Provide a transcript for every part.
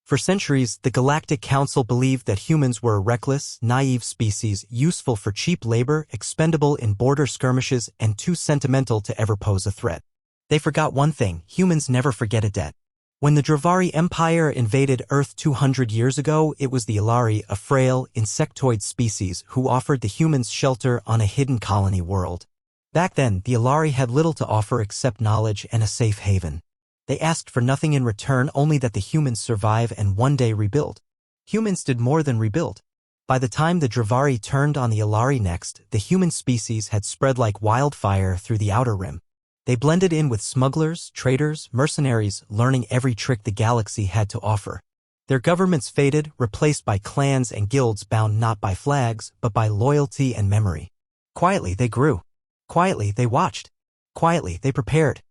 For centuries, the Galactic Council believed that humans were a reckless, naive species useful for cheap labor, expendable in border skirmishes, and too sentimental to ever pose a threat. They forgot one thing: humans never forget a debt. When the Dravari Empire invaded Earth 200 years ago, it was the Ilari, a frail, insectoid species, who offered the humans shelter on a hidden colony world. Back then, the Ilari had little to offer except knowledge and a safe haven. They asked for nothing in return, only that the humans survive and one day rebuild. Humans did more than rebuild. By the time the Dravari turned on the Ilari next, the human species had spread like wildfire through the Outer Rim. They blended in with smugglers, traders, mercenaries, learning every trick the galaxy had to offer. Their governments faded, replaced by clans and guilds bound not by flags, but by loyalty and memory. Quietly they grew. Quietly they watched. Quietly they prepared.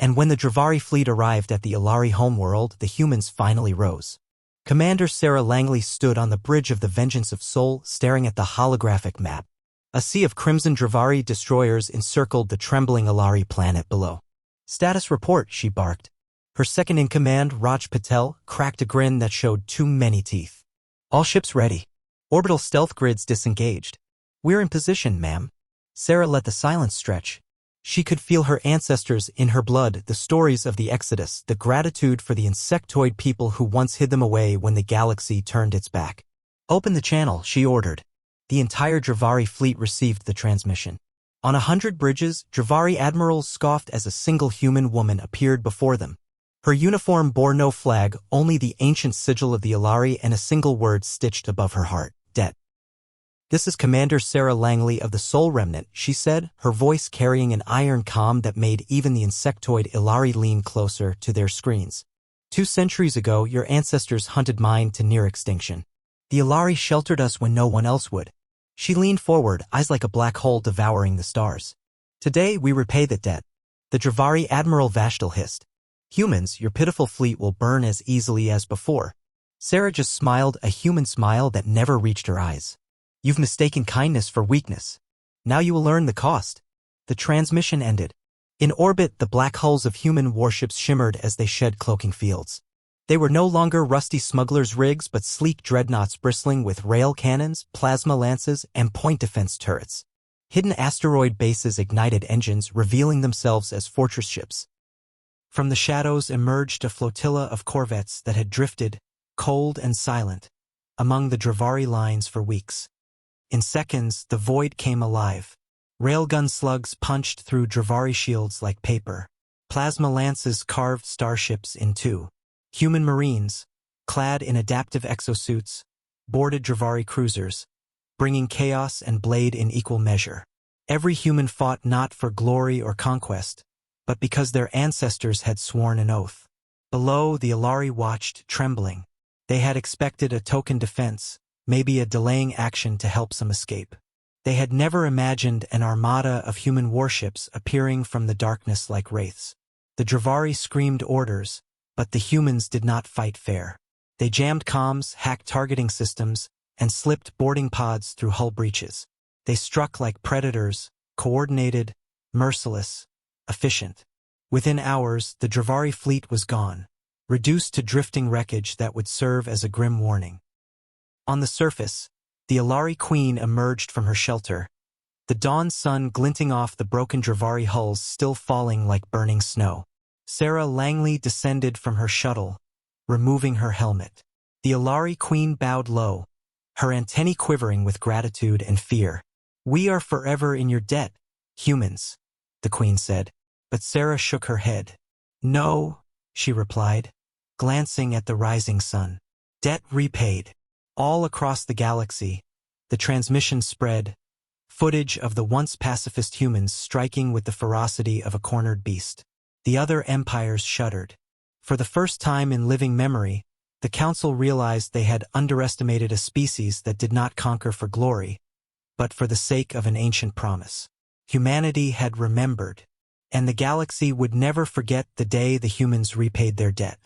And when the Dravari fleet arrived at the Ilari homeworld, the humans finally rose. Commander Sarah Langley stood on the bridge of the Vengeance of Sol, staring at the holographic map. A sea of crimson Dravari destroyers encircled the trembling Ilari planet below. "Status report," she barked. Her second-in-command, Raj Patel, cracked a grin that showed too many teeth. "All ships ready. Orbital stealth grids disengaged. We're in position, ma'am." Sarah let the silence stretch. She could feel her ancestors in her blood, the stories of the Exodus, the gratitude for the insectoid people who once hid them away when the galaxy turned its back. "Open the channel," she ordered. The entire Dravari fleet received the transmission. On 100 bridges, Dravari admirals scoffed as a single human woman appeared before them. Her uniform bore no flag, only the ancient sigil of the Ilari and a single word stitched above her heart: debt. "This is Commander Sarah Langley of the Sol Remnant," she said, her voice carrying an iron calm that made even the insectoid Ilari lean closer to their screens. 2 centuries ago, your ancestors hunted mine to near extinction. The Ilari sheltered us when no one else would. She leaned forward, eyes like a black hole devouring the stars. "Today we repay that debt." The Dravari Admiral Vashtal hissed. "Humans, your pitiful fleet will burn as easily as before." Sarah just smiled, a human smile that never reached her eyes. "You've mistaken kindness for weakness. Now you will learn the cost." The transmission ended. In orbit, the black hulls of human warships shimmered as they shed cloaking fields. They were no longer rusty smugglers' rigs, but sleek dreadnoughts bristling with rail cannons, plasma lances, and point defense turrets. Hidden asteroid bases ignited engines, revealing themselves as fortress ships. From the shadows emerged a flotilla of corvettes that had drifted, cold and silent, among the Dravari lines for weeks. In seconds, the void came alive. Railgun slugs punched through Dravari shields like paper. Plasma lances carved starships in two. Human marines, clad in adaptive exosuits, boarded Dravari cruisers, bringing chaos and blade in equal measure. Every human fought not for glory or conquest, but because their ancestors had sworn an oath. Below, the Ilari watched, trembling. They had expected a token defense, maybe a delaying action to help some escape. They had never imagined an armada of human warships appearing from the darkness like wraiths. The Dravari screamed orders, but the humans did not fight fair. They jammed comms, hacked targeting systems, and slipped boarding pods through hull breaches. They struck like predators, coordinated, merciless, efficient. Within hours, the Dravari fleet was gone, reduced to drifting wreckage that would serve as a grim warning. On the surface, the Ilari Queen emerged from her shelter, the dawn sun glinting off the broken Dravari hulls still falling like burning snow. Sarah Langley descended from her shuttle, removing her helmet. The Ilari Queen bowed low, her antennae quivering with gratitude and fear. "We are forever in your debt, humans," the Queen said. But Sarah shook her head. "No," she replied, glancing at the rising sun. "Debt repaid." All across the galaxy, the transmission spread, footage of the once pacifist humans striking with the ferocity of a cornered beast. The other empires shuddered. For the first time in living memory, the Council realized they had underestimated a species that did not conquer for glory, but for the sake of an ancient promise. Humanity had remembered, and the galaxy would never forget the day the humans repaid their debt.